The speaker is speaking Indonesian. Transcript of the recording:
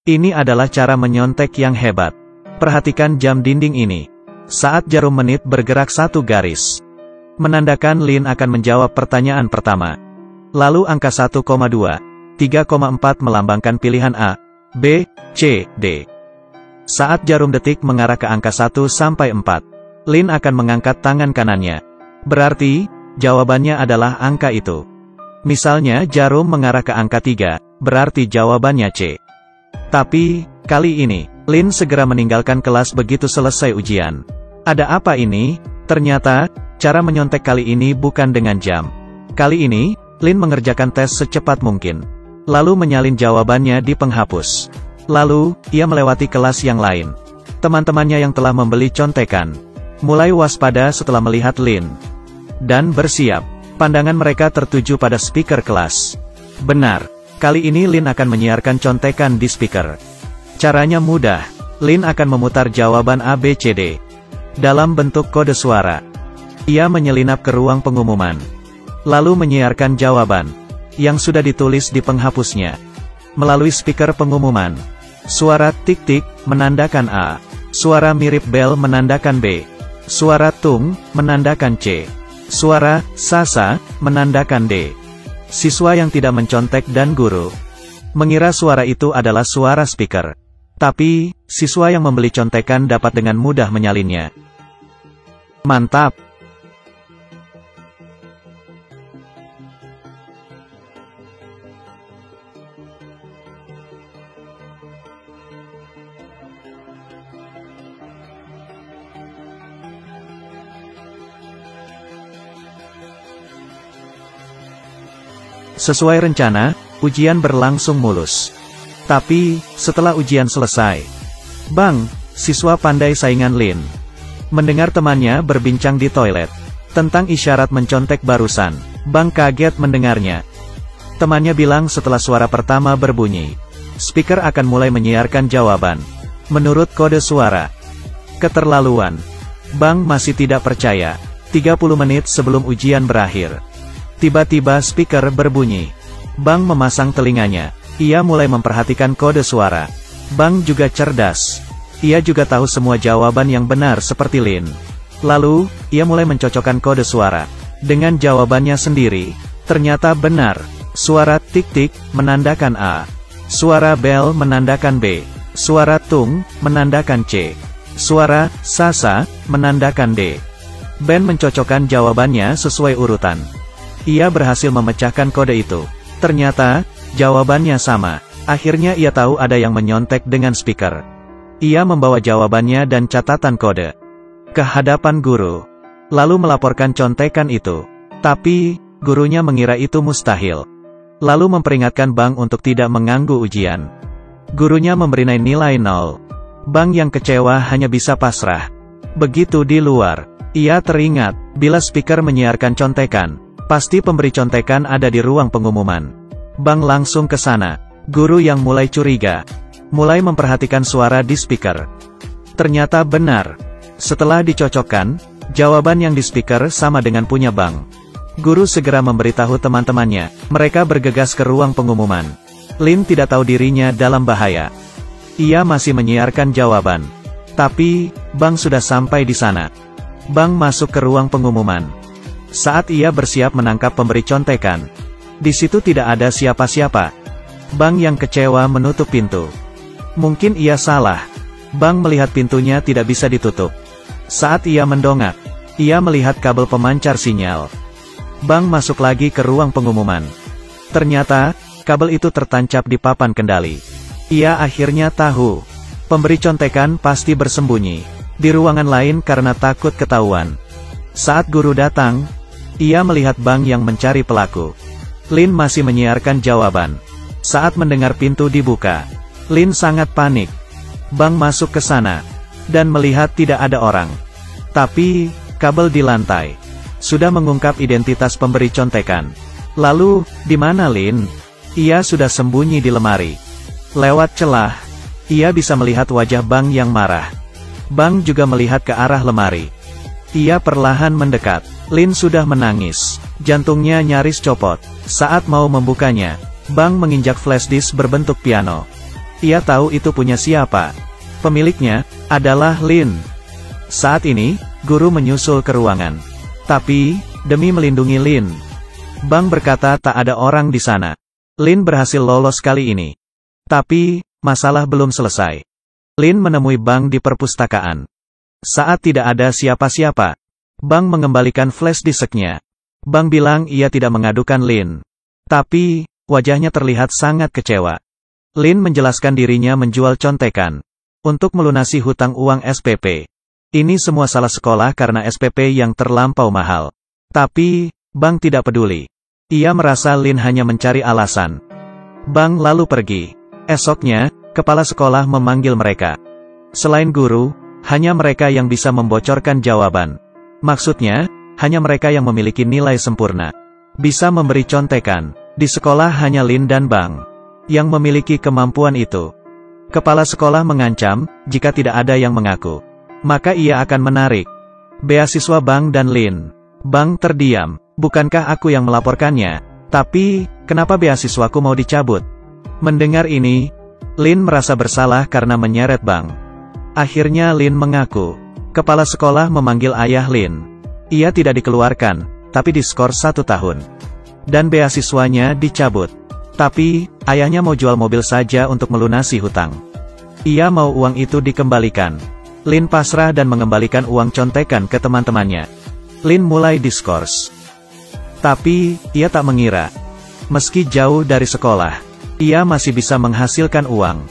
Ini adalah cara menyontek yang hebat. Perhatikan jam dinding ini. Saat jarum menit bergerak satu garis, menandakan Lin akan menjawab pertanyaan pertama. Lalu angka 1,2, 3,4 melambangkan pilihan A, B, C, D. Saat jarum detik mengarah ke angka 1 sampai 4, Lin akan mengangkat tangan kanannya. Berarti, jawabannya adalah angka itu. Misalnya jarum mengarah ke angka 3, berarti jawabannya C. Tapi, kali ini, Lin segera meninggalkan kelas begitu selesai ujian. Ada apa ini? Ternyata, cara menyontek kali ini bukan dengan jam. Kali ini, Lin mengerjakan tes secepat mungkin. Lalu menyalin jawabannya di penghapus. Lalu, ia melewati kelas yang lain. Teman-temannya yang telah membeli contekan mulai waspada setelah melihat Lin. Dan bersiap. Pandangan mereka tertuju pada speaker kelas. Benar. Kali ini Lin akan menyiarkan contekan di speaker. Caranya mudah. Lin akan memutar jawaban A, B, C, D dalam bentuk kode suara. Ia menyelinap ke ruang pengumuman, lalu menyiarkan jawaban yang sudah ditulis di penghapusnya melalui speaker pengumuman. Suara tik-tik menandakan A, suara mirip bel menandakan B, suara tung menandakan C, suara sasa menandakan D. Siswa yang tidak mencontek dan guru mengira suara itu adalah suara speaker. Tapi, siswa yang membeli contekan dapat dengan mudah menyalinnya. Mantap! Sesuai rencana, ujian berlangsung mulus. Tapi, setelah ujian selesai, Bang, siswa pandai saingan Lin, mendengar temannya berbincang di toilet tentang isyarat mencontek barusan. Bang kaget mendengarnya. Temannya bilang setelah suara pertama berbunyi, speaker akan mulai menyiarkan jawaban menurut kode suara. Keterlaluan. Bang masih tidak percaya. 30 menit sebelum ujian berakhir, tiba-tiba speaker berbunyi. Bang memasang telinganya. Ia mulai memperhatikan kode suara. Bang juga cerdas. Ia juga tahu semua jawaban yang benar seperti Lin. Lalu, ia mulai mencocokkan kode suara dengan jawabannya sendiri. Ternyata benar. Suara tik-tik menandakan A. Suara bel menandakan B. Suara tung menandakan C. Suara sasa menandakan D. Ben mencocokkan jawabannya sesuai urutan. Ia berhasil memecahkan kode itu. Ternyata, jawabannya sama. Akhirnya ia tahu ada yang menyontek dengan speaker. Ia membawa jawabannya dan catatan kode ke hadapan guru, lalu melaporkan contekan itu. Tapi, gurunya mengira itu mustahil. Lalu memperingatkan Bang untuk tidak mengganggu ujian. Gurunya memberi nilai 0. Bang yang kecewa hanya bisa pasrah. Begitu di luar, ia teringat, bila speaker menyiarkan contekan, pasti pemberi contekan ada di ruang pengumuman. Bang langsung ke sana. Guru yang mulai curiga, mulai memperhatikan suara di speaker. Ternyata benar. Setelah dicocokkan, jawaban yang di speaker sama dengan punya Bang. Guru segera memberitahu teman-temannya. Mereka bergegas ke ruang pengumuman. Lin tidak tahu dirinya dalam bahaya. Ia masih menyiarkan jawaban. Tapi, Bang sudah sampai di sana. Bang masuk ke ruang pengumuman. Saat ia bersiap menangkap pemberi contekan, di situ tidak ada siapa-siapa. Bang yang kecewa menutup pintu. Mungkin ia salah. Bang melihat pintunya tidak bisa ditutup. Saat ia mendongak, ia melihat kabel pemancar sinyal. Bang masuk lagi ke ruang pengumuman. Ternyata, kabel itu tertancap di papan kendali. Ia akhirnya tahu, pemberi contekan pasti bersembunyi di ruangan lain karena takut ketahuan. Saat guru datang, ia melihat Bang yang mencari pelaku. Lin masih menyiarkan jawaban. Saat mendengar pintu dibuka, Lin sangat panik. Bang masuk ke sana, dan melihat tidak ada orang. Tapi, kabel di lantai sudah mengungkap identitas pemberi contekan. Lalu, di mana Lin? Ia sudah sembunyi di lemari. Lewat celah, ia bisa melihat wajah Bang yang marah. Bang juga melihat ke arah lemari. Ia perlahan mendekat. Lin sudah menangis. Jantungnya nyaris copot. Saat mau membukanya, Bang menginjak flash disk berbentuk piano. Ia tahu itu punya siapa. Pemiliknya adalah Lin. Saat ini, guru menyusul ke ruangan. Tapi, demi melindungi Lin, Bang berkata tak ada orang di sana. Lin berhasil lolos kali ini. Tapi, masalah belum selesai. Lin menemui Bang di perpustakaan. Saat tidak ada siapa-siapa, Bang mengembalikan flash disknya. Bang bilang ia tidak mengadukan Lin. Tapi, wajahnya terlihat sangat kecewa. Lin menjelaskan dirinya menjual contekan untuk melunasi hutang uang SPP. Ini semua salah sekolah karena SPP yang terlampau mahal. Tapi, Bang tidak peduli. Ia merasa Lin hanya mencari alasan. Bang lalu pergi. Esoknya, kepala sekolah memanggil mereka. Selain guru, hanya mereka yang bisa membocorkan jawaban. Maksudnya, hanya mereka yang memiliki nilai sempurna bisa memberi contekan. Di sekolah hanya Lin dan Bang yang memiliki kemampuan itu. Kepala sekolah mengancam, jika tidak ada yang mengaku, maka ia akan menarik beasiswa Bang dan Lin. Bang terdiam. Bukankah aku yang melaporkannya? Tapi, kenapa beasiswaku mau dicabut? Mendengar ini, Lin merasa bersalah karena menyeret Bang. Akhirnya Lin mengaku. Kepala sekolah memanggil ayah Lin. Ia tidak dikeluarkan, tapi diskor 1 tahun. Dan beasiswanya dicabut. Tapi, ayahnya mau jual mobil saja untuk melunasi hutang. Ia mau uang itu dikembalikan. Lin pasrah dan mengembalikan uang contekan ke teman-temannya. Lin mulai diskors. Tapi, ia tak mengira. Meski jauh dari sekolah, ia masih bisa menghasilkan uang.